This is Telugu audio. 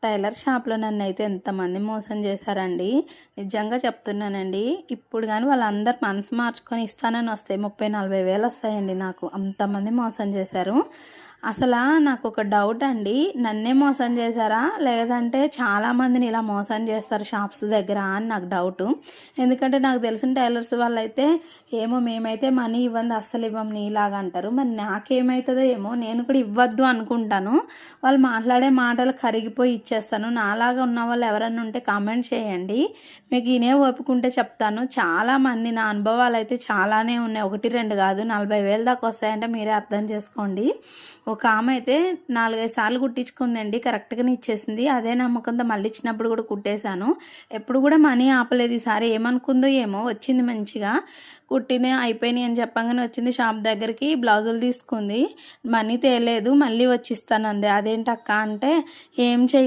టైలర్ షాప్‌లో నన్నైతే ఎంతమంది మోసం చేశారండి. నిజంగా చెప్తున్నానండి. ఇప్పుడు గాని వాళ్ళందరూ మనసు మార్చుకొని ఇస్తానని వస్తే 30, 40 వేలు వస్తాయండి నాకు. అంతమంది మోసం చేశారు. అసలా నాకొక డౌట్ అండి. నన్నే మోసం చేశారా? లేదంటే చాలామందిని ఇలా మోసం చేస్తారు షాప్స్ దగ్గర అని నాకు డౌటు. ఎందుకంటే నాకు తెలిసిన టైలర్స్ వాళ్ళైతే ఏమో మేమైతే మనీ ఇవ్వంది అస్సలు ఇవ్వం నీలాగా అంటారు. మరి నాకేమైతుందో ఏమో, నేను కూడా ఇవ్వద్దు అనుకుంటాను. వాళ్ళు మాట్లాడే మాటలు కరిగిపోయి ఇచ్చేస్తాను. నాలాగా ఉన్న వాళ్ళు ఎవరన్నా ఉంటే కామెంట్ చేయండి. మీకు ఇనే ఒప్పుకుంటే చెప్తాను. చాలామంది నా అనుభవాలు అయితే చాలానే ఉన్నాయి. 1, 2 కాదు, 40,000 దాకా వస్తాయంటే మీరే అర్థం చేసుకోండి. ఒక ఆమె అయితే 4, 5 సార్లు కుట్టించుకుందండి. కరెక్ట్గానే ఇచ్చేసింది. అదే నమ్మకంతో మళ్ళీ ఇచ్చినప్పుడు కూడా కుట్టేశాను. ఎప్పుడు కూడా మనీ ఆపలేదు. ఈసారి ఏమనుకుందో ఏమో, వచ్చింది మంచిగా. కుట్టినే అయిపోయినాయి అని చెప్పగానే వచ్చింది షాప్ దగ్గరికి. బ్లౌజులు తీసుకుంది. మనీ తేలేదు. మళ్ళీ వచ్చి ఇస్తానంది. అదేంటక్క అంటే ఏం చెయ్యి